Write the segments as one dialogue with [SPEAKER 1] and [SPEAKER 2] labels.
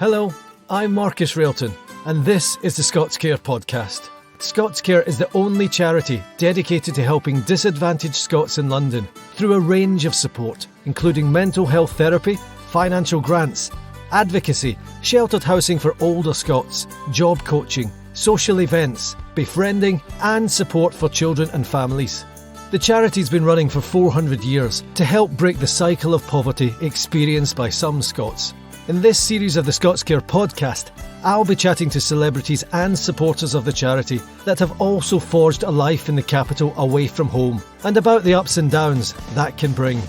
[SPEAKER 1] Hello, I'm Marcus Railton, and this is the ScotsCare podcast. ScotsCare is the only charity dedicated to helping disadvantaged Scots in London through a range of support, including mental health therapy, financial grants, advocacy, sheltered housing for older Scots, job coaching, social events, befriending, and support for children and families. The charity's been running for 400 years to help break the cycle of poverty experienced by some Scots. In this series of the ScotsCare podcast, I'll be chatting to celebrities and supporters of the charity that have also forged a life in the capital away from home, and about the ups and downs that can bring.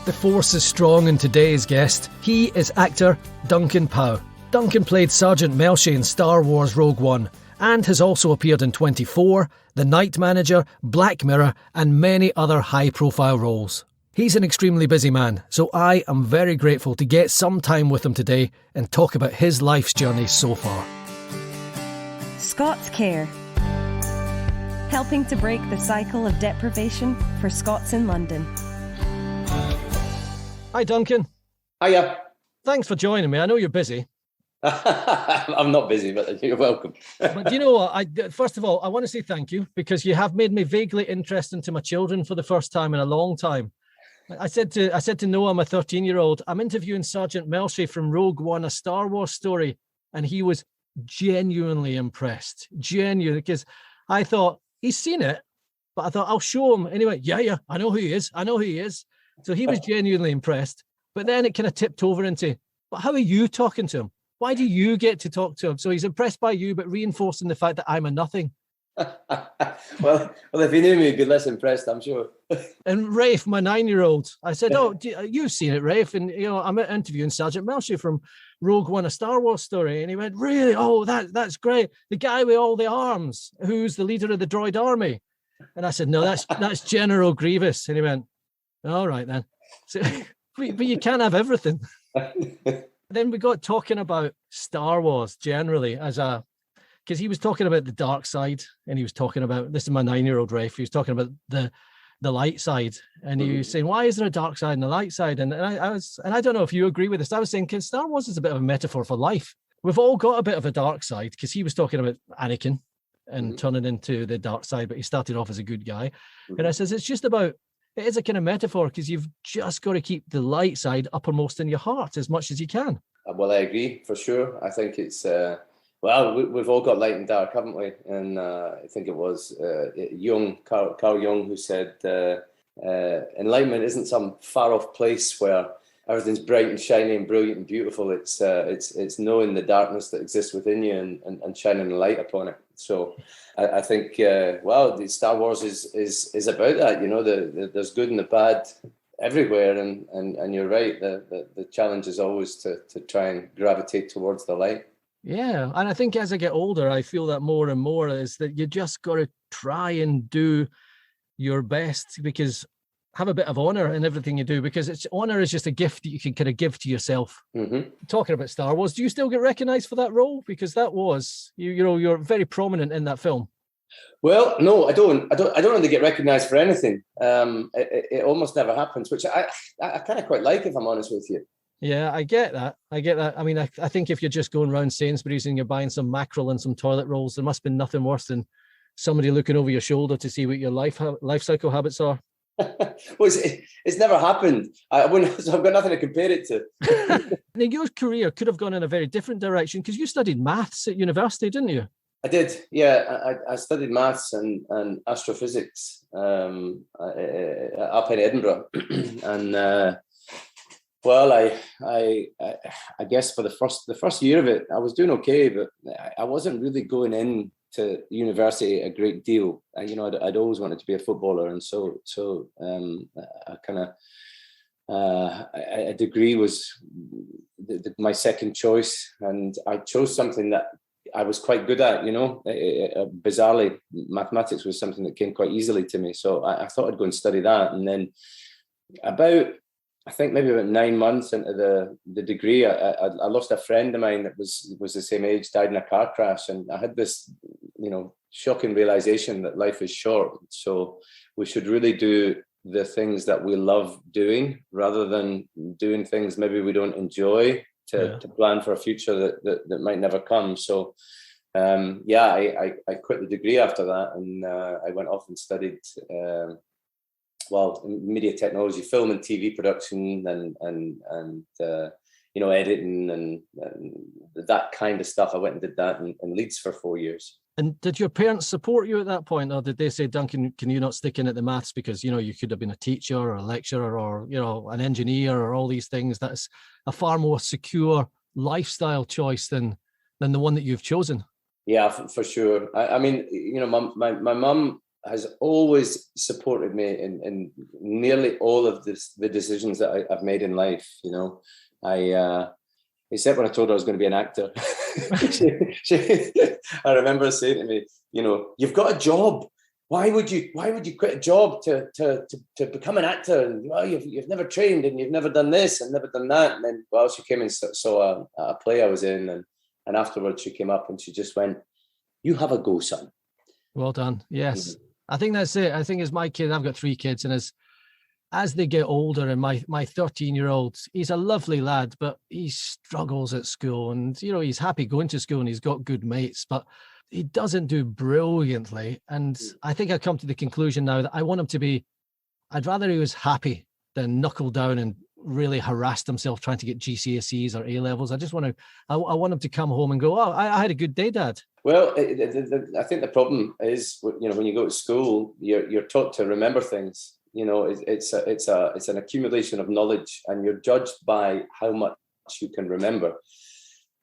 [SPEAKER 1] The force is strong in today's guest. He is actor Duncan Powell. Duncan played Sergeant Melshi in Star Wars Rogue One, and has also appeared in 24, The Night Manager, Black Mirror, and many other high-profile roles. He's an extremely busy man, so I am very grateful to get some time with him today and talk about his life's journey so far.
[SPEAKER 2] ScotsCare, helping to break the cycle of deprivation for Scots in London.
[SPEAKER 1] Hi Duncan.
[SPEAKER 3] Hiya.
[SPEAKER 1] Thanks for joining me. I know you're busy.
[SPEAKER 3] I'm not busy, but you're welcome.
[SPEAKER 1] But you know what? First of all, I want to say thank you, because you have made me vaguely interested to my children for the first time in a long time. I said to Noah, my 13-year-old, I'm interviewing Sergeant Melshi from Rogue One, a Star Wars story, and he was genuinely impressed. Genuinely, because I thought, he's seen it, but I thought, I'll show him. Anyway, yeah, I know who he is. So he was genuinely impressed. But then it kind of tipped over into, but how are you talking to him? Why do you get to talk to him? So he's impressed by you, but reinforcing the fact that I'm a nothing.
[SPEAKER 3] well, if he knew me, he'd be less impressed, I'm sure.
[SPEAKER 1] And Rafe, my 9-year-old, I said, you've seen it, Rafe. And, I'm interviewing Sergeant Melshi from Rogue One, a Star Wars story. And he went, really? Oh, that's great. The guy with all the arms, who's the leader of the droid army. And I said, no, that's General Grievous. And he went, all right, then. So, but you can't have everything. Then we got talking about Star Wars generally because he was talking about the dark side, and he was talking about, this is my 9-year-old Rafe, he was talking about the light side, and he was saying, why is there a dark side and a light side? And I don't know if you agree with this. I was saying, because Star Wars is a bit of a metaphor for life. We've all got a bit of a dark side, because he was talking about Anakin and turning into the dark side, but he started off as a good guy. And I says, it is a kind of metaphor, because you've just got to keep the light side uppermost in your heart as much as you can.
[SPEAKER 3] Well, I agree, for sure. I think it's, we've all got light and dark, haven't we? And I think it was Carl Jung, who said, enlightenment isn't some far-off place where everything's bright and shiny and brilliant and beautiful. It's knowing the darkness that exists within you and shining a light upon it. So I think, the Star Wars is about that. There's good and the bad everywhere, and you're right. The challenge is always to try and gravitate towards the light.
[SPEAKER 1] Yeah, and I think as I get older, I feel that more and more is that you just got to try and do your best, because have a bit of honor in everything you do, because honor is just a gift that you can kind of give to yourself. Mm-hmm. Talking about Star Wars, do you still get recognized for that role? Because that was you're very prominent in that film.
[SPEAKER 3] Well, no, I don't really get recognised for anything. It almost never happens, which I kind of quite like, if I'm honest with you.
[SPEAKER 1] Yeah, I get that. I mean, I think if you're just going around Sainsbury's and you're buying some mackerel and some toilet rolls, there must be nothing worse than somebody looking over your shoulder to see what your life cycle habits are.
[SPEAKER 3] Well, it's never happened. I've got nothing to compare it to.
[SPEAKER 1] Now, your career could have gone in a very different direction, because you studied maths at university, didn't you? I
[SPEAKER 3] did, yeah. I studied maths and astrophysics up in Edinburgh, and I guess for the first year of it, I was doing okay, but I wasn't really going in to university a great deal. I'd always wanted to be a footballer, and so I kind of a degree was my second choice, and I chose something that I was quite good at. Bizarrely, mathematics was something that came quite easily to me, so I thought I'd go and study that. And then I think maybe about 9 months into the degree, I lost a friend of mine that was the same age, died in a car crash, and I had this, shocking realization that life is short, so we should really do the things that we love doing rather than doing things maybe we don't enjoy to plan for a future that might never come. So I quit the degree after that, and I went off and studied media technology, film and TV production, and editing and that kind of stuff. I went and did that in Leeds for 4 years.
[SPEAKER 1] And did your parents support you at that point, or did they say, Duncan, can you not stick in at the maths because, you could have been a teacher or a lecturer or, an engineer or all these things? That's a far more secure lifestyle choice than the one that you've chosen.
[SPEAKER 3] Yeah, for sure. I mean, my mum has always supported me in nearly all of the decisions that I've made in life. Except when I told her I was going to be an actor. I remember her saying to me, you've got a job. Why would you quit a job to become an actor? And you've never trained and you've never done this and never done that. And then she came and saw a play I was in, and afterwards she came up and she just went, "You have a go, son."
[SPEAKER 1] Well done. Yes. Mm-hmm. I think that's it. I think as my kid, I've got 3 kids, and as they get older, and my 13-year-old, he's a lovely lad, but he struggles at school, and he's happy going to school and he's got good mates, but he doesn't do brilliantly. And I think I've come to the conclusion now that I want him to be, I'd rather he was happy than knuckle down and really harassed himself trying to get GCSEs or A levels. I want him to come home and go, "Oh, I had a good day, Dad."
[SPEAKER 3] Well, I think the problem is, when you go to school, you're taught to remember things. It's an accumulation of knowledge, and you're judged by how much you can remember.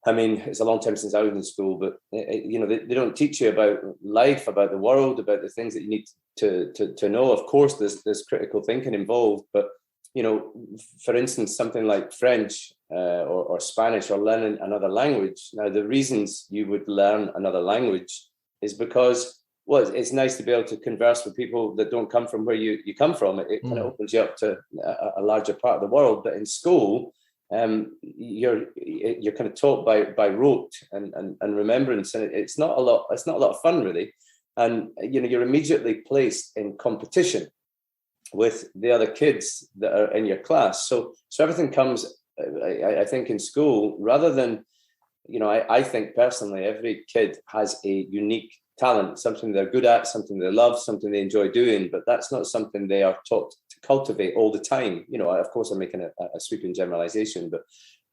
[SPEAKER 3] I mean, it's a long time since I was in school, but they don't teach you about life, about the world, about the things that you need to know. Of course, there's critical thinking involved, but for instance, something like French or Spanish, or learning another language. Now, the reasons you would learn another language is because, well, it's nice to be able to converse with people that don't come from where you come from. It kind of opens you up to a larger part of the world. But in school, you're kind of taught by rote and remembrance, and it's not a lot of fun, really. And you're immediately placed in competition with the other kids that are in your class. So everything comes, I think, in school, rather than, I think personally, every kid has a unique talent, something they're good at, something they love, something they enjoy doing, but that's not something they are taught to cultivate all the time. Of course, I'm making a sweeping generalization, but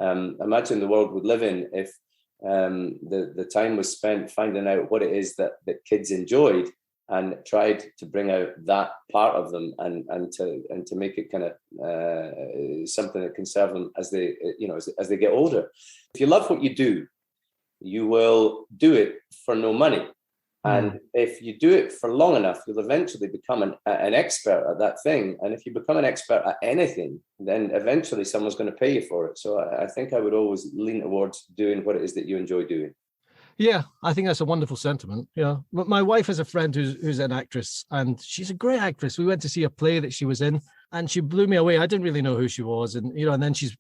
[SPEAKER 3] imagine the world we'd live in if the time was spent finding out what it is that kids enjoyed, and tried to bring out that part of them and to make it kind of something that can serve them as they as they get older. If you love what you do, you will do it for no money. And if you do it for long enough, you'll eventually become an expert at that thing. And if you become an expert at anything, then eventually someone's going to pay you for it. So I think I would always lean towards doing what it is that you enjoy doing.
[SPEAKER 1] Yeah, I think that's a wonderful sentiment. Yeah, but my wife has a friend who's an actress, and she's a great actress. We went to see a play that she was in, and she blew me away. I didn't really know who she was, and and then she's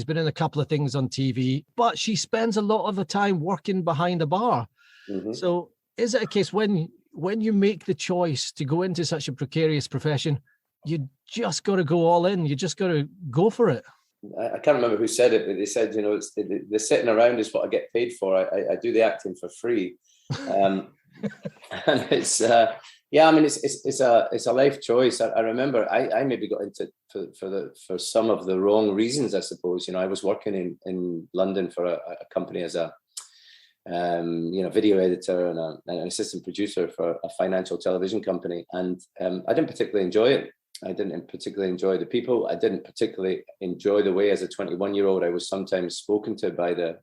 [SPEAKER 1] been in a couple of things on TV, but she spends a lot of the time working behind a bar. Mm-hmm. So is it a case when you make the choice to go into such a precarious profession, you just got to go all in? You just got to go for it?
[SPEAKER 3] I can't remember who said it, but they said, it's the sitting around is what I get paid for. I do the acting for free, and it's it's a life choice. I remember I maybe got into for some of the wrong reasons, I suppose. I was working in London for a company as a video editor and an assistant producer for a financial television company, and I didn't particularly enjoy it. I didn't particularly enjoy the people. I didn't particularly enjoy the way, as a 21-year-old, I was sometimes spoken to by the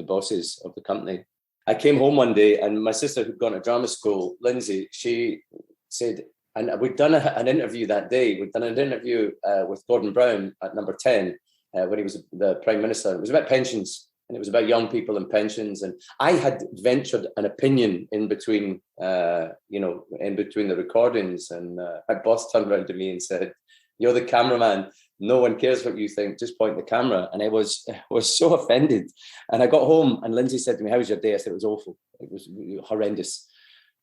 [SPEAKER 3] bosses of the company. I came home one day, and my sister, who'd gone to drama school, Lindsay, she said, and we'd done an interview that day. We'd done an interview with Gordon Brown at Number 10 when he was the Prime Minister. It was about pensions, and it was about young people and pensions. And I had ventured an opinion in between, in between the recordings. And my boss turned around to me and said, "You're the cameraman. No one cares what you think. Just point the camera." And I was so offended. And I got home, and Lindsay said to me, "How was your day?" I said, "It was awful. It was horrendous."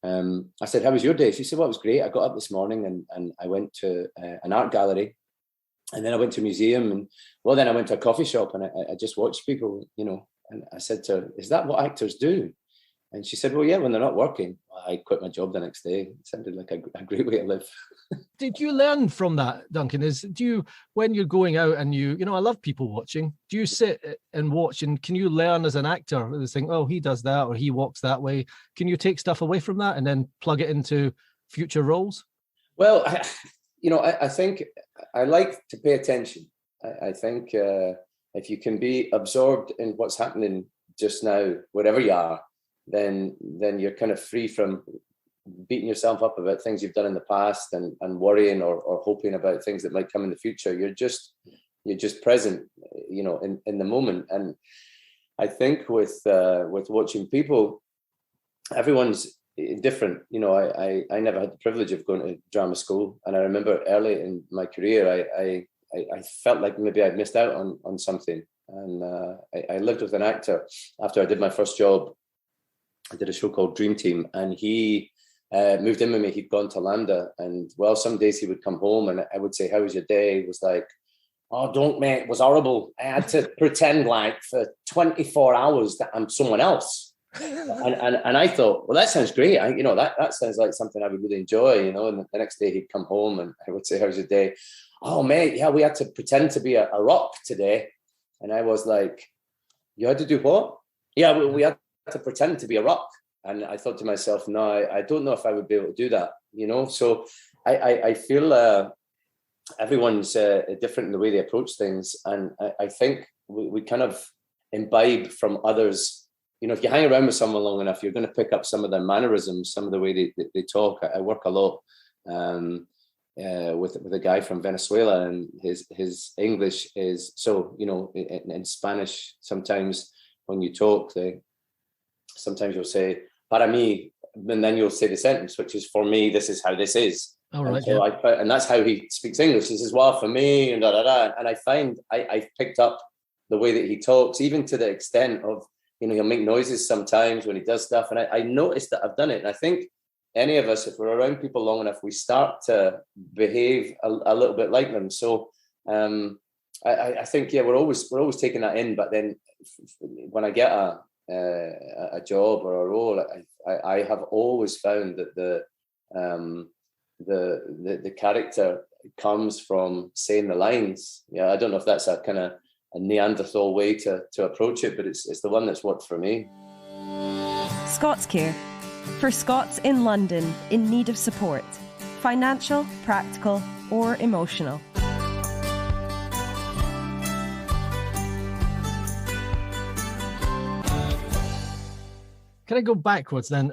[SPEAKER 3] I said, "How was your day?" She said, "Well, it was great. I got up this morning and I went to an art gallery. And then I went to a museum, and then I went to a coffee shop, and I just watched people, and I said to her, "Is that what actors do?" And she said, "Well, yeah, when they're not working." Well, I quit my job the next day. It sounded like a great way to live.
[SPEAKER 1] Did you learn from that, Duncan? When you're going out and I love people watching, do you sit and watch, and can you learn as an actor? You think, oh, he does that, or he walks that way. Can you take stuff away from that and then plug it into future roles?
[SPEAKER 3] Well, I think I like to pay attention. I think if you can be absorbed in what's happening just now, wherever you are, then you're kind of free from beating yourself up about things you've done in the past and worrying or hoping about things that might come in the future. You're just present, in the moment. And I think with watching people, everyone's different. I never had the privilege of going to drama school, and I remember early in my career, I felt like maybe I'd missed out on something. And I lived with an actor after I did my first job. I did a show called Dream Team, and he moved in with me. He'd gone to Lambda, and some days he would come home and I would say, "How was your day?" He was like, "Oh, don't, mate, it was horrible. I had to pretend like for 24 hours that I'm someone else." And I thought, well, that sounds great. That sounds like something I would really enjoy, And the next day he'd come home and I would say, "How's your day?" "Oh, mate, yeah, we had to pretend to be a rock today." And I was like, "You had to do what?" "Yeah, we had to pretend to be a rock." And I thought to myself, no, I don't know if I would be able to do that, So I feel everyone's different in the way they approach things. And I think we kind of imbibe from others. If you hang around with someone long enough, you're going to pick up some of their mannerisms, some of the way they talk. I work a lot with a guy from Venezuela, and his English is so, in Spanish, sometimes when you talk, sometimes you'll say "para mí," and then you'll say the sentence, which is "for me, this is how this is."
[SPEAKER 1] All right,
[SPEAKER 3] and so and that's how he speaks English. He says, "Well, for me," and da da da. And I find I've picked up the way that he talks, even to the extent of he'll make noises sometimes when he does stuff, and I noticed that I've done it. And I think any of us, if we're around people long enough, we start to behave a little bit like them. So I think we're always taking that in, but then when I get a job or a role, I have always found that the character comes from saying the lines. I don't know if that's a kind of a Neanderthal way to approach it, but it's the one that's worked for me.
[SPEAKER 2] ScotsCare, for Scots in London in need of support, financial, practical or emotional.
[SPEAKER 1] Can I go backwards then?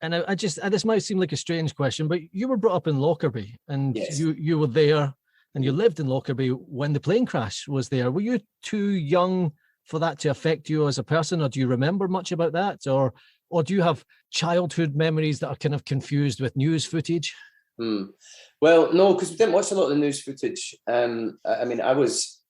[SPEAKER 1] This might seem like a strange question, but you were brought up in Lockerbie, and yes, you were there, and you lived in Lockerbie when the plane crash was there. Were you too young for that to affect you as a person, or do you remember much about that, or do you have childhood memories that are kind of confused with news footage?
[SPEAKER 3] Well, no, because we didn't watch a lot of the news footage. I was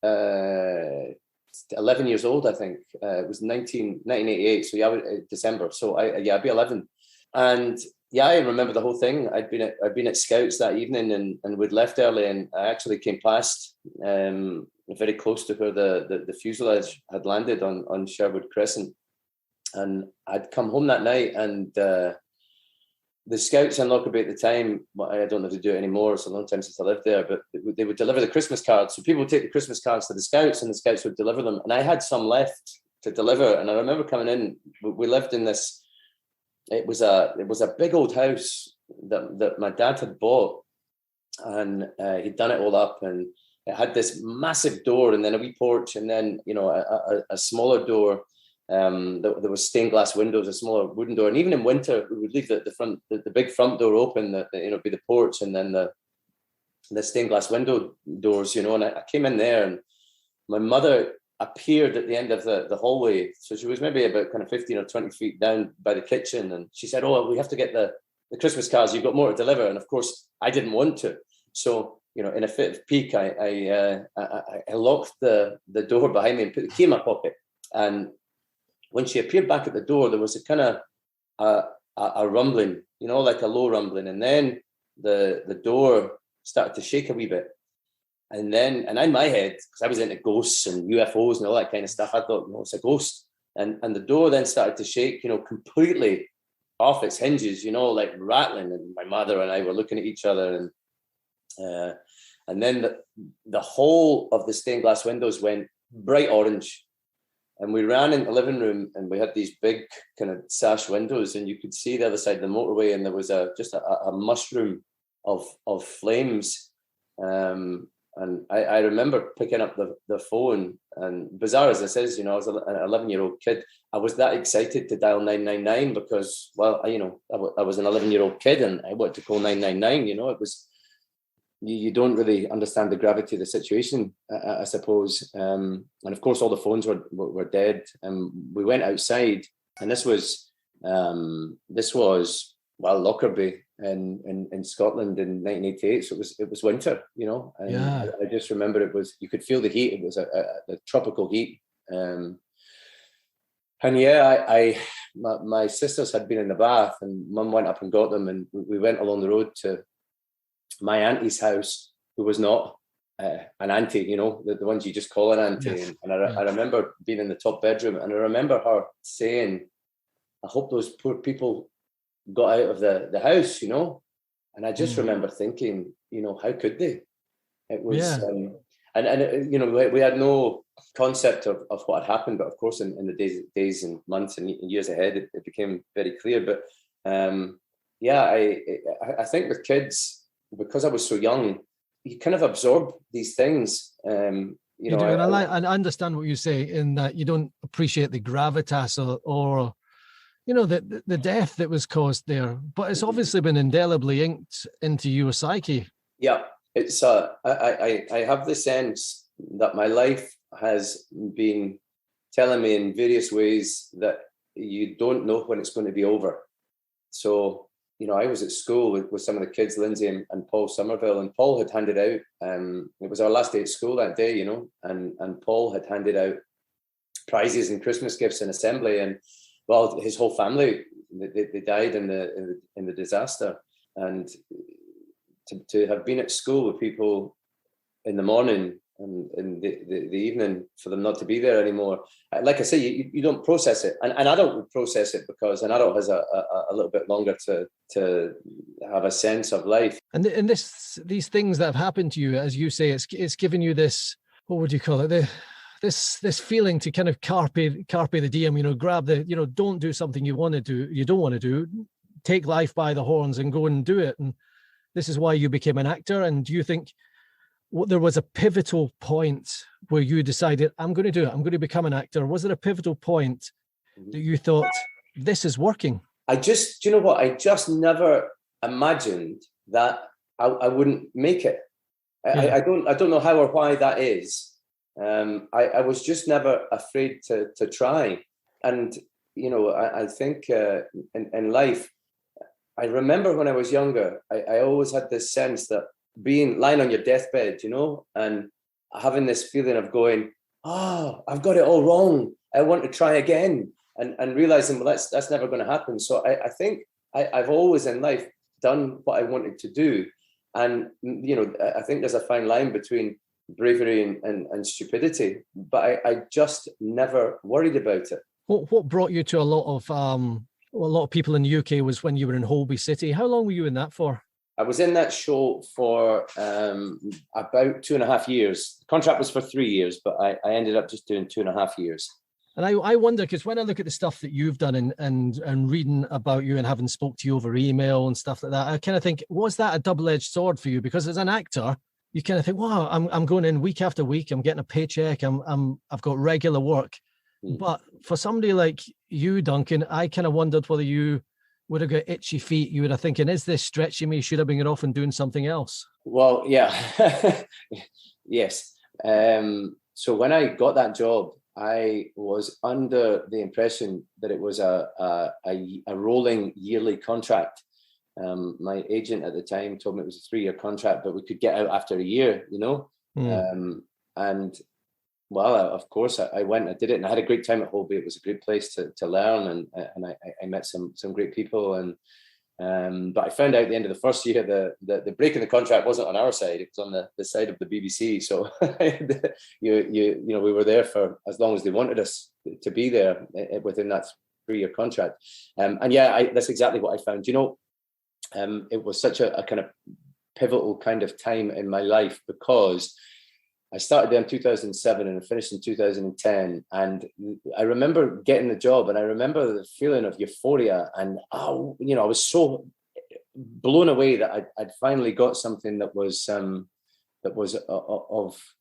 [SPEAKER 3] 11 years old, I think. It was 1988, so December. So I'd be 11, and I remember the whole thing. I'd been at Scouts that evening, and we'd left early, and I actually came past very close to where the fuselage had landed on Sherwood Crescent, and I'd come home that night, and the Scouts in Lockerbie at the time, I don't know if they do it anymore, it's a long time since I lived there, but they would deliver the Christmas cards. So people would take the Christmas cards to the Scouts, and the Scouts would deliver them. And I had some left to deliver. And I remember coming in, we lived in this, it was a big old house that my dad had bought, and he'd done it all up, and it had this massive door and then a wee porch, and then, a smaller door. There was stained glass windows, a smaller wooden door, and even in winter we would leave the big front door open, be the porch, and then the stained glass window doors, and I came in there, and my mother appeared at the end of the hallway. So she was maybe about kind of 15 or 20 feet down by the kitchen, and she said, "Oh, we have to get the Christmas cards, you've got more to deliver." And of course I didn't want to, so in a fit of pique, I locked the door behind me and put the key in my pocket. And when she appeared back at the door, there was a kind of a rumbling, like a low rumbling. And then the door started to shake a wee bit. And in my head, because I was into ghosts and UFOs and all that kind of stuff, I thought, no, it's a ghost. And the door then started to shake, completely off its hinges, like rattling. And my mother and I were looking at each other, and then the whole of the stained glass windows went bright orange. And we ran into the living room, and we had these big kind of sash windows, and you could see the other side of the motorway, and there was just a mushroom of flames. And I remember picking up the phone, and bizarre as this is, I was an 11-year-old kid. I was that excited to dial 999 because, well, I was an 11-year-old kid and I wanted to call 999. It was, you don't really understand the gravity of the situation, I suppose. And of course, all the phones were dead. And we went outside, and this was Lockerbie in Scotland in 1988. So it was winter, And
[SPEAKER 1] Yeah.
[SPEAKER 3] I just remember you could feel the heat. It was a tropical heat. My sisters had been in the bath, and Mum went up and got them, and we went along the road to my auntie's house, who was not an auntie, the ones you just call an auntie.
[SPEAKER 1] Yes.
[SPEAKER 3] And I remember being in the top bedroom, and I remember her saying, I hope those poor people got out of the house, And I just remember thinking, how could they? It was, we had no concept of what had happened, but of course, in the days and months and years ahead, it became very clear. But I think with kids, because I was so young, you kind of absorb these things. You do,
[SPEAKER 1] and I understand what you say in that you don't appreciate the gravitas or the death that was caused there, but it's obviously been indelibly inked into your psyche.
[SPEAKER 3] Yeah, it's I have the sense that my life has been telling me in various ways that you don't know when it's going to be over. So, I was at school with some of the kids, Lindsay and Paul Somerville, and Paul had handed out, it was our last day at school that day, and Paul had handed out prizes and Christmas gifts in assembly, and well, his whole family, they died in the disaster. And to have been at school with people in the morning and in the evening, for them not to be there anymore, like I say, you don't process it. An adult would process it because an adult has a little bit longer to have a sense of life.
[SPEAKER 1] And these things that have happened to you, as you say, it's given you this, what would you call it? This feeling to kind of carpe the diem, grab don't do something you don't want to do, take life by the horns and go and do it. And this is why you became an actor. And do you think there was a pivotal point where you decided, I'm going to do it, I'm going to become an actor? Was it a pivotal point that you thought, this is working? I just
[SPEAKER 3] never imagined that I wouldn't make it.
[SPEAKER 1] Yeah.
[SPEAKER 3] I don't know how or why that is. I was just never afraid to try. And, I think in life, I remember when I was younger, I always had this sense that lying on your deathbed, and having this feeling of going, I've got it all wrong, I want to try again, and realizing, well, that's never going to happen. So I think I've always in life done what I wanted to do. And, I think there's a fine line between bravery and stupidity, but I just never worried about it.
[SPEAKER 1] What brought you to a lot of people in the UK was when you were in Holby City. How long were you in that for?
[SPEAKER 3] I was in that show for about 2.5 years. The contract was for 3 years, but I ended up just doing 2.5 years.
[SPEAKER 1] And I wonder, because when I look at the stuff that you've done and reading about you and having spoke to you over email and stuff like that, I kind of think, was that a double-edged sword for you? Because as an actor, you kind of think, wow, I'm going in week after week, I'm getting a paycheck, I've got regular work. But for somebody like you, Duncan, I kind of wondered whether you would have got itchy feet. You would have thinking, is this stretching me? Should I been off and doing something else?
[SPEAKER 3] Well, yeah. Yes. So when I got that job, I was under the impression that it was a rolling yearly contract. My agent at the time told me it was a 3-year contract, but we could get out after a year, and well, of course, I went, I did it, and I had a great time at Holby. It was a great place to learn, and I met some great people, and But I found out at the end of the first year the break in the contract wasn't on our side; it was on the side of the BBC. So you know, we were there for as long as they wanted us to be there within that 3-year contract. And yeah, that's exactly what I found. You know, it was such a kind of pivotal kind of time in my life, because I started there in 2007 and I finished in 2010. And I remember getting the job, and I remember the feeling of euphoria. And, you know, I was so blown away that I'd finally got something that was of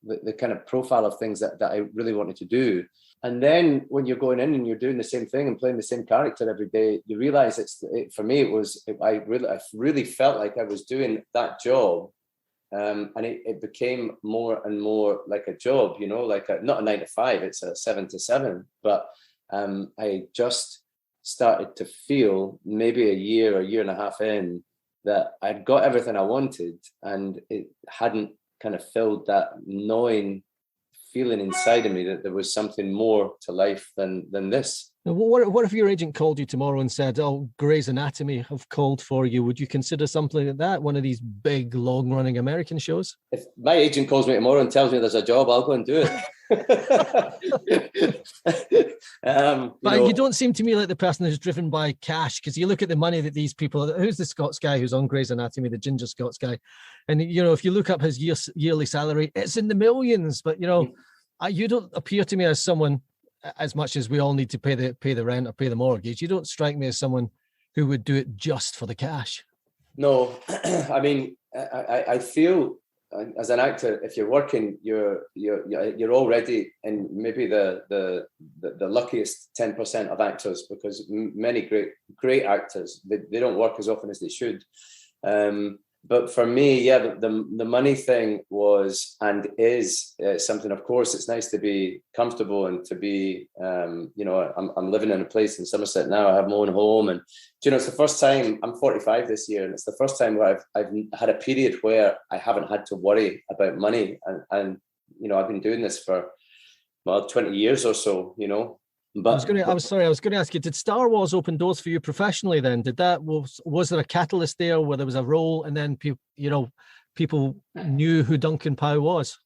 [SPEAKER 3] the kind of profile of things that I really wanted to do. And then when you're going in and you're doing the same thing and playing the same character every day, you realize for me, I really felt like I was doing that job. And it became more and more like a job, you know, like not a 9 to 5, it's a 7 to 7. But I just started to feel, maybe a year and a half in, that I'd got everything I wanted, and it hadn't kind of filled that gnawing feeling inside of me that there was something more to life than this.
[SPEAKER 1] Now, what if your agent called you tomorrow and said, "Oh, Grey's Anatomy have called for you"? Would you consider something like that? One of these big, long-running American shows?
[SPEAKER 3] If my agent calls me tomorrow and tells me there's a job, I'll go and do it.
[SPEAKER 1] But you don't seem to me like the person who's driven by cash, because you look at the money that these people. Who's the Scots guy who's on Grey's Anatomy, the ginger Scots guy? And you know, if you look up his yearly salary, it's in the millions. But you know, you don't appear to me as someone. As much as we all need to pay the rent or pay the mortgage, you don't strike me as someone who would do it just for the cash.
[SPEAKER 3] No, I mean, I feel as an actor, if you're working, you're already in maybe the luckiest 10% of actors, because many great actors, they don't work as often as they should. But for me, yeah, the money thing was and is something. Of course, it's nice to be comfortable and to be, you know, I'm living in a place in Somerset now. I have my own home, and you know, it's the first time. I'm 45 this year, and it's the first time where I've had a period where I haven't had to worry about money. And you know, I've been doing this for 20 years or so. You know. But
[SPEAKER 1] I was going to ask you, did Star Wars open doors for you professionally then? Was there a catalyst there where there was a role and then people knew who Duncan Powell was?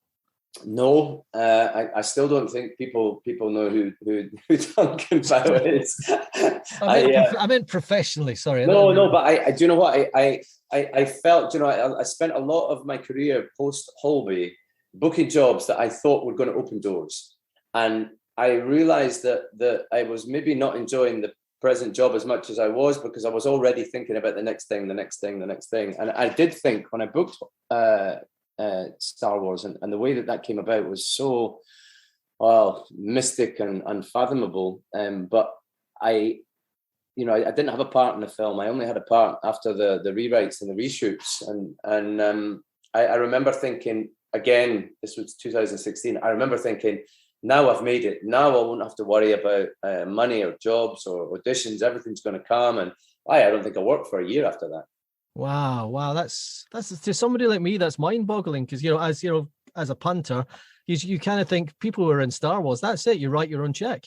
[SPEAKER 3] No, I still don't think people know who Duncan Powell is.
[SPEAKER 1] I meant professionally, sorry.
[SPEAKER 3] No, but I do you know what? I felt, you know, I spent a lot of my career post Holby booking jobs that I thought were going to open doors. And I realized that I was maybe not enjoying the present job as much as I was, because I was already thinking about the next thing. And I did think when I booked Star Wars and the way that came about was so, mystic and unfathomable. But I didn't have a part in the film. I only had a part after the rewrites and the reshoots. And I remember thinking, again, this was 2016, I remember thinking, now I've made it. Now I won't have to worry about money or jobs or auditions. Everything's going to come. And I don't think I worked for a year after that.
[SPEAKER 1] Wow. That's to somebody like me, that's mind-boggling, because as a punter, you kind of think people who are in Star Wars, that's it. You write your own check.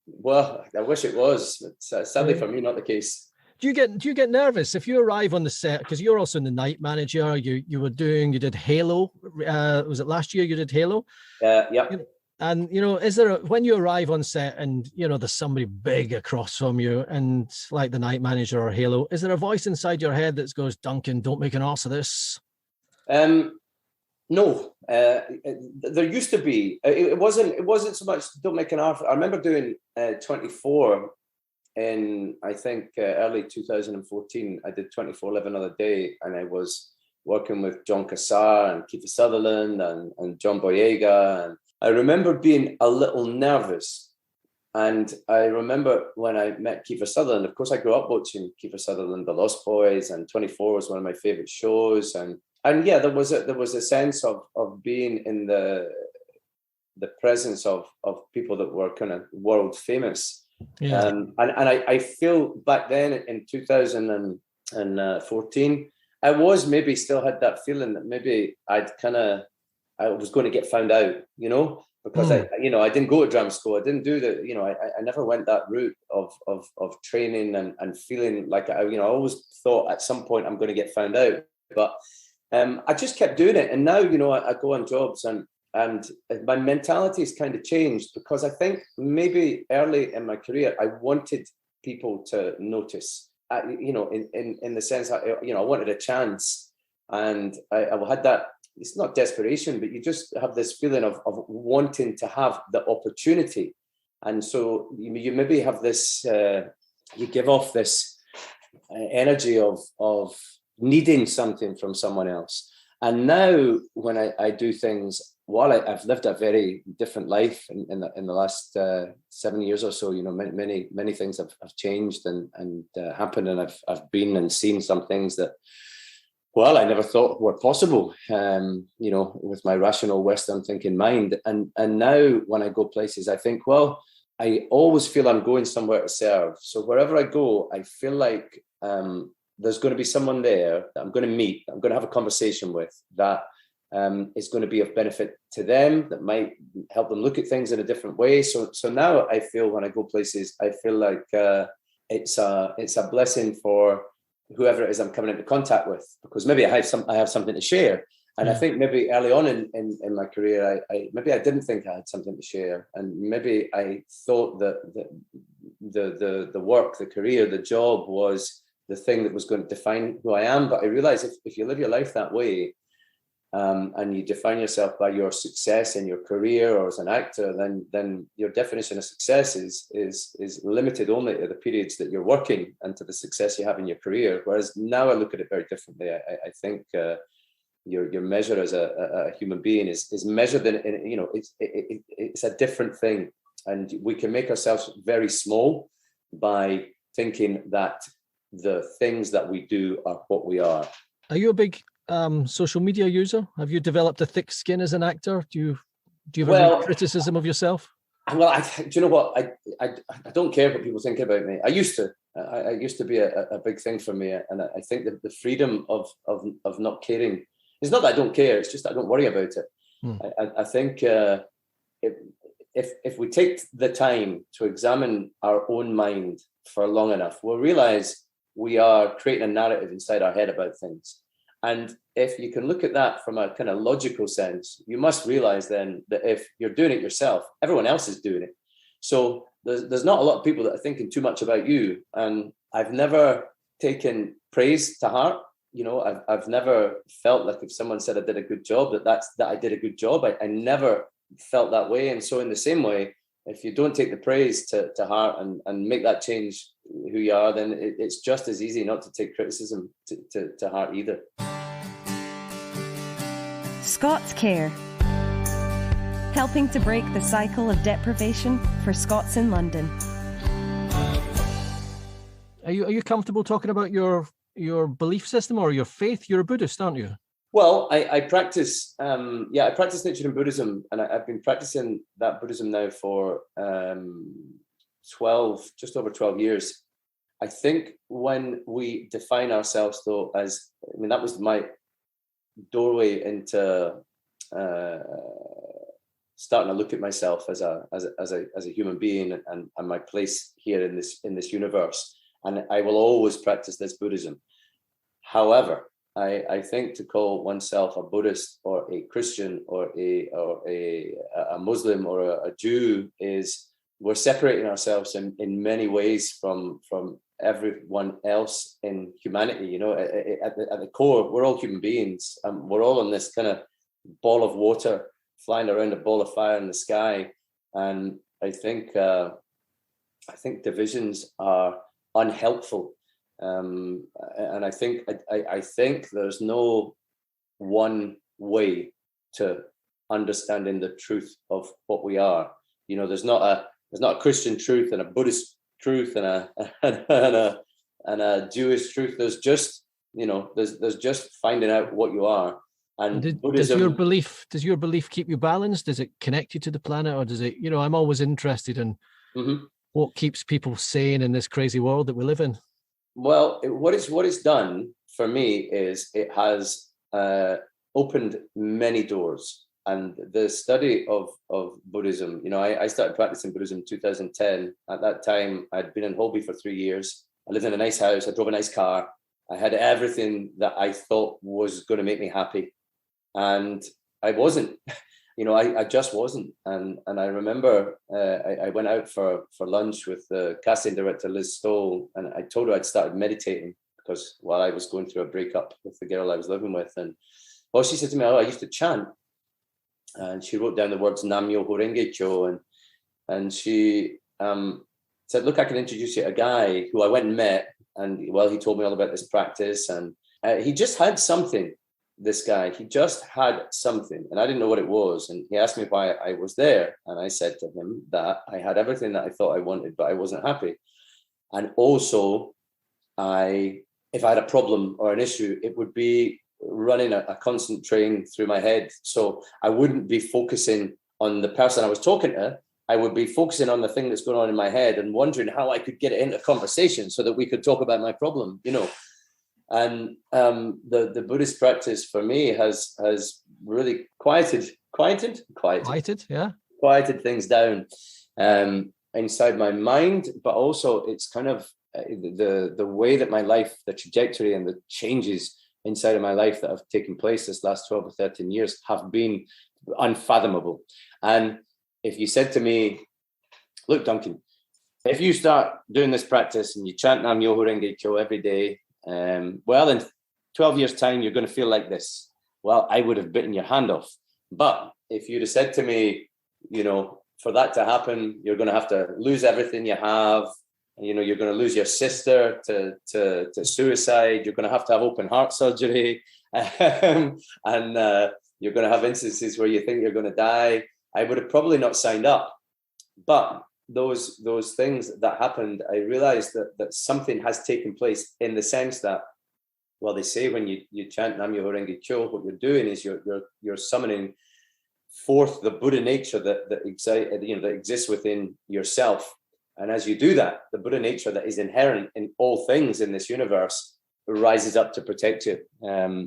[SPEAKER 3] Well, I wish it was. It's sadly for me, not the case.
[SPEAKER 1] Do you get nervous if you arrive on the set, because you're also the night manager? You did Halo. Was it last year you did Halo?
[SPEAKER 3] Yeah.
[SPEAKER 1] And, is there when you arrive on set and, there's somebody big across from you and like the night manager or Halo, is there a voice inside your head that goes, "Duncan, don't make an arse of this"?
[SPEAKER 3] No, there used to be. It wasn't so much "don't make an arse." I remember doing 24 in, I think, early 2014. I did 24 Live Another Day, and I was working with John Cassar and Kiefer Sutherland and John Boyega. And I remember being a little nervous. And I remember when I met Kiefer Sutherland, of course, I grew up watching Kiefer Sutherland, The Lost Boys, and 24 was one of my favorite shows. And yeah, there was a sense of being in the presence of people that were kind of world famous. Yeah. And I feel back then in 2014, I was maybe still had that feeling that maybe I was going to get found out, because I didn't go to drama school. I didn't do I never went that route of training and feeling like I always thought at some point I'm going to get found out, but I just kept doing it. And now, I go on jobs and my mentality has kind of changed, because I think maybe early in my career, I wanted people to notice, in the sense that, I wanted a chance, and I had that. It's not desperation, but you just have this feeling of wanting to have the opportunity. And so you maybe have this, you give off this energy of needing something from someone else. And now when I do things, while I've lived a very different life in the last 7 years or so, many things have changed and happened. And I've been and seen some things that, well, I never thought were possible, with my rational Western thinking mind. And now when I go places, I think, well, I always feel I'm going somewhere to serve. So wherever I go, I feel like there's going to be someone there that I'm going to meet, I'm going to have a conversation with, that is going to be of benefit to them, that might help them look at things in a different way. So now I feel when I go places, I feel like it's a blessing for whoever it is I'm coming into contact with, because maybe I have something to share. And I think maybe early on in my career, I didn't think I had something to share, and maybe I thought that the work, the career, the job was the thing that was going to define who I am. But I realized if you live your life that way, and you define yourself by your success in your career or as an actor, then your definition of success is limited only to the periods that you're working and to the success you have in your career. Whereas now I look at it very differently. I think your measure as a human being is measured in it's a different thing, and we can make ourselves very small by thinking that the things that we do are what we are.
[SPEAKER 1] Are you a big social media user? Have you developed a thick skin as an actor? Do you have any criticism of yourself?
[SPEAKER 3] Well, do you know what? I don't care what people think about me. I used to. I used to be a big thing for me, and I think that the freedom of not caring. It's not that I don't care. It's just that I don't worry about it. I think if we take the time to examine our own mind for long enough, we'll realize we are creating a narrative inside our head about things. And if you can look at that from a kind of logical sense, you must realize then that if you're doing it yourself, everyone else is doing it. So there's not a lot of people that are thinking too much about you. And I've never taken praise to heart. I've never felt like if someone said I did a good job, that I did a good job. I never felt that way. And so in the same way, if you don't take the praise to heart and make that change who you are, then it's just as easy not to take criticism to heart either.
[SPEAKER 2] ScotsCare, helping to break the cycle of deprivation for Scots in London.
[SPEAKER 1] Are you comfortable talking about your belief system or your faith? You're a Buddhist, aren't you?
[SPEAKER 3] Well, I practice, I practice Nichiren Buddhism, and I've been practicing that Buddhism now for just over 12 years. I think when we define ourselves, though, that was my doorway into starting to look at myself as a human being and my place here in this universe. And I will always practice this Buddhism. However, I think to call oneself a Buddhist or a Christian or a Muslim or a Jew we're separating ourselves in many ways from everyone else in humanity. At the core, we're all human beings, and we're all on this kind of ball of water flying around a ball of fire in the sky. And I think divisions are unhelpful. And I think there's no one way to understanding the truth of what we are. There's not a Christian truth and a Buddhist truth and a Jewish truth. There's just there's just finding out what you are. And Buddhism, does your belief keep you balanced? Does it connect you to the planet, or does it? I'm always interested in what keeps people sane in this crazy world that we live in. Well, what it's done for me is it has opened many doors. the study of Buddhism. I started practicing Buddhism in 2010. At that time, I'd been in Holby for 3 years. I lived in a nice house. I drove a nice car. I had everything that I thought was going to make me happy, and I wasn't. I just wasn't. And I remember I went out for lunch with the casting director, Liz Stoll, and I told her I'd started meditating because while I was going through a breakup with the girl I was living with. And she said to me, I used to chant. And she wrote down the words Nam Myoho Renge Kyo. And she said, look, I can introduce you to a guy who I went and met. And he told me all about this practice. And he just had something. This guy, he just had something, and I didn't know what it was. And he asked me why I was there, and I said to him that I had everything that I thought I wanted, but I wasn't happy. And also, if I had a problem or an issue, it would be running a constant train through my head. So I wouldn't be focusing on the person I was talking to. I would be focusing on the thing that's going on in my head and wondering how I could get it into conversation so that we could talk about my problem, And the Buddhist practice for me has really quieted things down inside my mind, but also it's kind of the way that my life, the trajectory and the changes inside of my life that have taken place this last 12 or 13 years have been unfathomable. And if you said to me, look, Duncan, if you start doing this practice and you chant Nam Myoho Renge Kyo every day, in 12 years' time, you're going to feel like this. Well, I would have bitten your hand off. But if you'd have said to me, for that to happen, you're going to have to lose everything you have. You're going to lose your sister to suicide. You're going to have open heart surgery. And you're going to have instances where you think you're going to die. I would have probably not signed up. But those things that happened, I realized that something has taken place in the sense that, they say when you chant Nam Myoho Renge Kyo, what you're doing is you're summoning forth the Buddha nature that exists within yourself. And as you do that, the Buddha nature that is inherent in all things in this universe rises up to protect you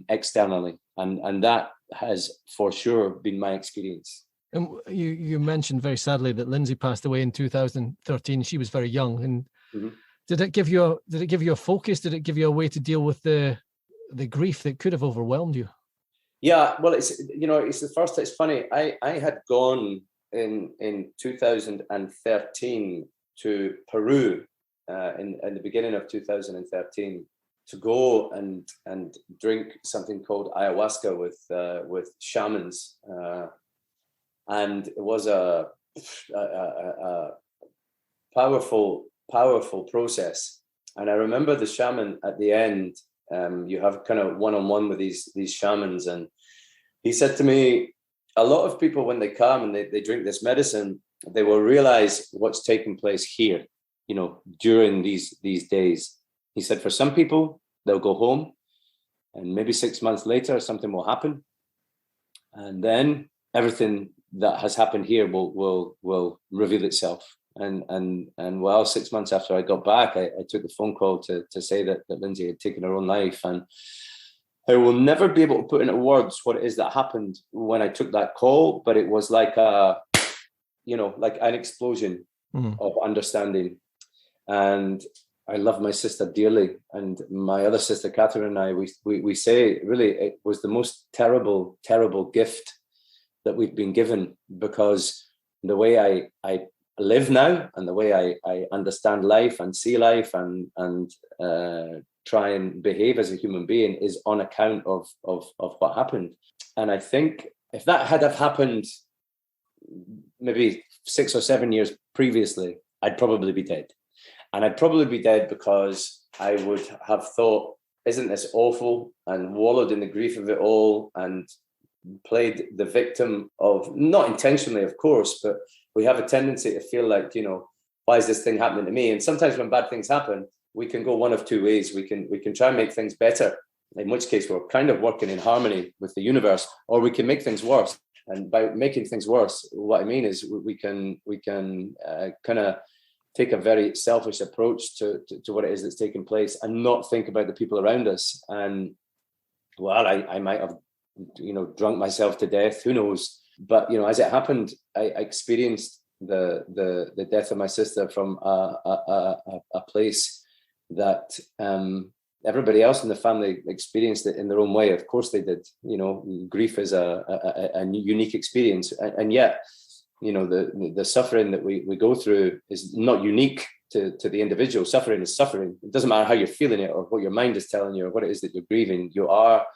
[SPEAKER 3] externally. And that has for sure been my experience.
[SPEAKER 1] And you mentioned very sadly that Lindsay passed away in 2013. She was very young. And did it give you a focus? Did it give you a way to deal with the grief that could have overwhelmed you?
[SPEAKER 3] Yeah, well, it's the first. It's funny. I had gone in 2013 to Peru in the beginning of 2013 to go and drink something called ayahuasca with shamans. And it was a powerful process. And I remember the shaman at the end, you have kind of one-on-one with these shamans. And he said to me, a lot of people, when they come and they drink this medicine, they will realize what's taking place here, during these days. He said, for some people, they'll go home and maybe 6 months later, something will happen. And then everything that has happened here will reveal itself. And 6 months after I got back, I took the phone call to say that Lindsay had taken her own life. And I will never be able to put into words what it is that happened when I took that call, but it was like an explosion of understanding. And I love my sister dearly, and my other sister Catherine and I, we say really it was the most terrible gift that we've been given, because the way I live now and the way I understand life and see life and try and behave as a human being is on account of what happened. And I think if that had have happened maybe 6 or 7 years previously, I'd probably be dead. And I'd probably be dead because I would have thought, isn't this awful, and wallowed in the grief of it all and played the victim of, not intentionally, of course, but we have a tendency to feel like, why is this thing happening to me? And sometimes when bad things happen, we can go one of two ways. We can try and make things better, in which case we're kind of working in harmony with the universe, or we can make things worse. And by making things worse, what I mean is we can kind of take a very selfish approach to what it is that's taking place and not think about the people around us. And I might have drunk myself to death, who knows? But as it happened, I experienced the death of my sister from a place that everybody else in the family experienced it in their own way. Of course they did. Grief is a unique experience, and yet the suffering that we go through is not unique to the individual. Suffering is suffering. It doesn't matter how you're feeling it or what your mind is telling you or what it is that you're grieving. You are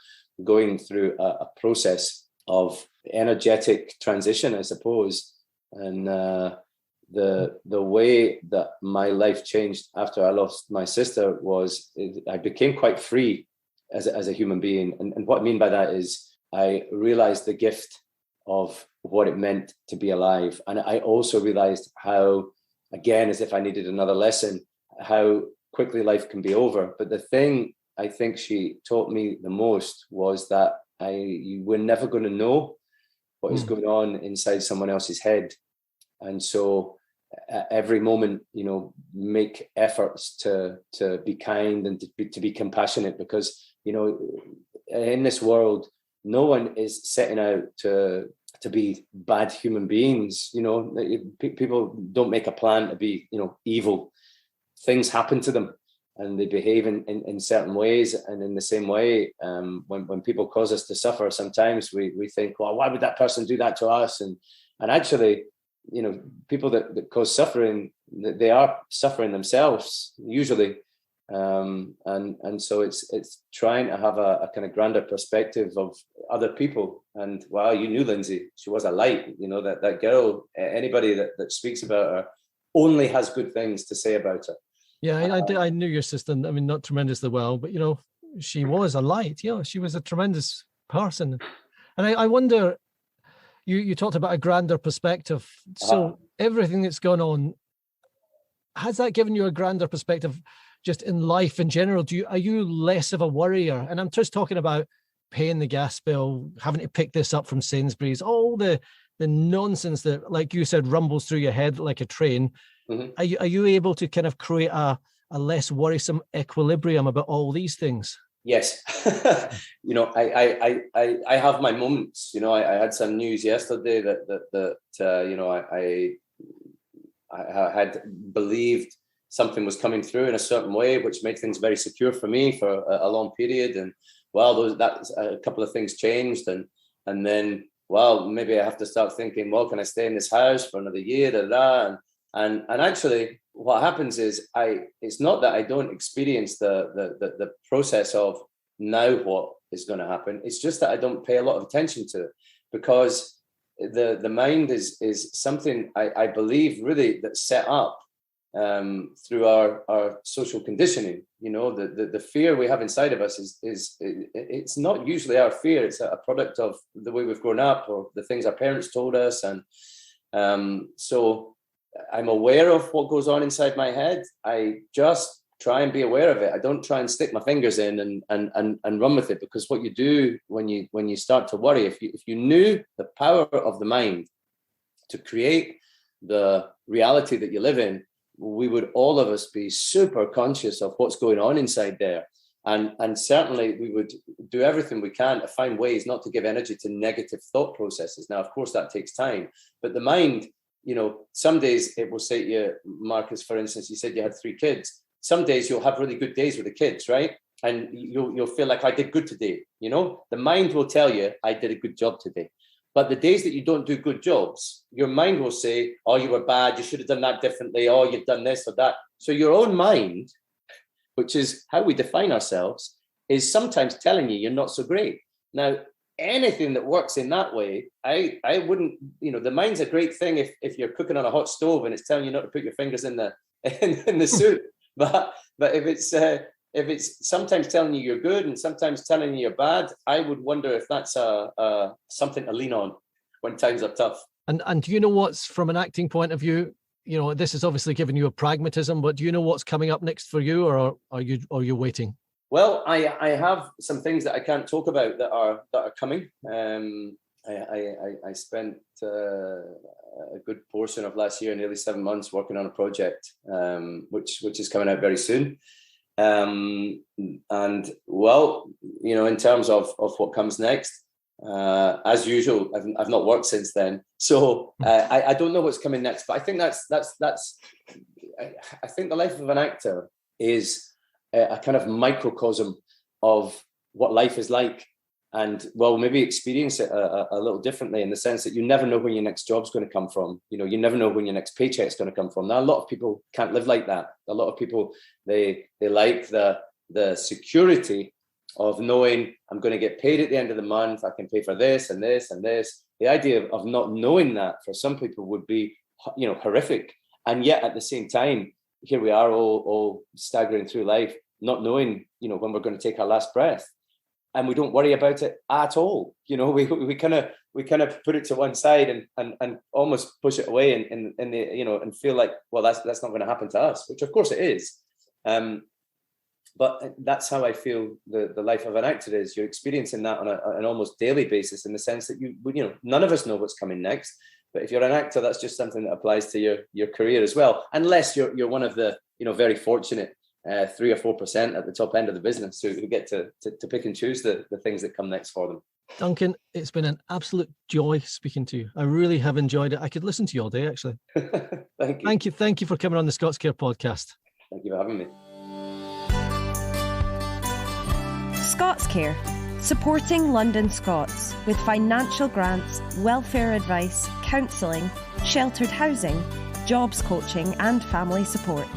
[SPEAKER 3] going through a process of energetic transition, I suppose. And the way that my life changed after I lost my sister was I became quite free as a human being. And what I mean by that is I realized the gift of what it meant to be alive. And I also realized how, again, as if I needed another lesson, how quickly life can be over. But the thing I think she taught me the most was that you were never going to know what is going on inside someone else's head. And so at every moment, make efforts to be kind and to be compassionate, because, in this world, no one is setting out to be bad human beings. People don't make a plan to be, evil. Things happen to them and they behave in certain ways. And in the same way, when people cause us to suffer, sometimes we think, well, why would that person do that to us? And actually, people that cause suffering, they are suffering themselves usually. And so it's trying to have a kind of grander perspective of other people. And wow, you knew Lindsay. She was a light, that girl. Anybody that speaks about her only has good things to say about her.
[SPEAKER 1] Yeah, I knew your sister. I mean, not tremendously well, but she was a light. She was a tremendous person. And I wonder, you talked about a grander perspective. So everything that's gone on, has that given you a grander perspective just in life in general? Are you less of a worrier? And I'm just talking about paying the gas bill, having to pick this up from Sainsbury's, all the nonsense that, like you said, rumbles through your head like a train. Mm-hmm. Are you able to kind of create a less worrisome equilibrium about all these things?
[SPEAKER 3] Yes. I have my moments. I had some news yesterday that I had believed something was coming through in a certain way, which made things very secure for me for a long period. And that's a couple of things changed, and then maybe I have to start thinking, can I stay in this house for another year? And actually, what happens is it's not that I don't experience the process of now what is going to happen. It's just that I don't pay a lot of attention to it, because the mind is something I believe really that's set up through our social conditioning. The fear we have inside of us is it's not usually our fear. It's a product of the way we've grown up or the things our parents told us. And so I'm aware of what goes on inside my head. I just try and be aware of it. I don't try and stick my fingers in and run with it, because what you do when you start to worry, if you knew the power of the mind to create the reality that you live in, we would, all of us, be super conscious of what's going on inside there. And certainly we would do everything we can to find ways not to give energy to negative thought processes. Now, of course, that takes time, but the mind, some days it will say to you, Marcus, for instance, you said you had 3 kids. Some days you'll have really good days with the kids, right? And you'll feel like, I did good today. The mind will tell you, I did a good job today. But the days that you don't do good jobs, your mind will say, oh, you were bad, you should have done that differently, oh, you've done this or that. So your own mind, which is how we define ourselves, is sometimes telling you you're not so great. Now, anything that works in that way, I wouldn't, the mind's a great thing if you're cooking on a hot stove and it's telling you not to put your fingers in the soup. But if it's sometimes telling you you're good and sometimes telling you you're bad, I would wonder if that's something to lean on when times are tough.
[SPEAKER 1] And do you know what's, from an acting point of view, this is obviously giving you a pragmatism, but do you know what's coming up next for you, or are you waiting?
[SPEAKER 3] Well, I have some things that I can't talk about that are coming. I spent a good portion of last year, nearly 7 months, working on a project, which is coming out very soon. And in terms of what comes next, As usual, I've not worked since then, so I don't know what's coming next. But I think I think the life of an actor is a kind of microcosm of what life is like, and well, maybe experience it a little differently, in the sense that you never know when your next job's going to come from. You never know when your next paycheck's going to come from. Now, a lot of people can't live like that. A lot of people, they like the security of knowing I'm going to get paid at the end of the month. I can pay for this and this and this. The idea of not knowing that for some people would be, horrific. And yet at the same time, here we are all staggering through life, not knowing, when we're going to take our last breath. And we don't worry about it at all. We kind of put it to one side and almost push it away and feel like, well, that's not going to happen to us, which of course it is. But that's how I feel the life of an actor is. You're experiencing that on an almost daily basis, in the sense that none of us know what's coming next. But if you're an actor, that's just something that applies to your career as well. Unless you're one of the very fortunate 3 or 4% at the top end of the business who get to pick and choose the things that come next for them.
[SPEAKER 1] Duncan, it's been an absolute joy speaking to you. I really have enjoyed it. I could listen to you all day, actually.
[SPEAKER 3] Thank you.
[SPEAKER 1] Thank you for coming on the ScotsCare podcast.
[SPEAKER 3] Thank you for having me.
[SPEAKER 2] ScotsCare, supporting London Scots with financial grants, welfare advice, counselling, sheltered housing, jobs coaching and family support.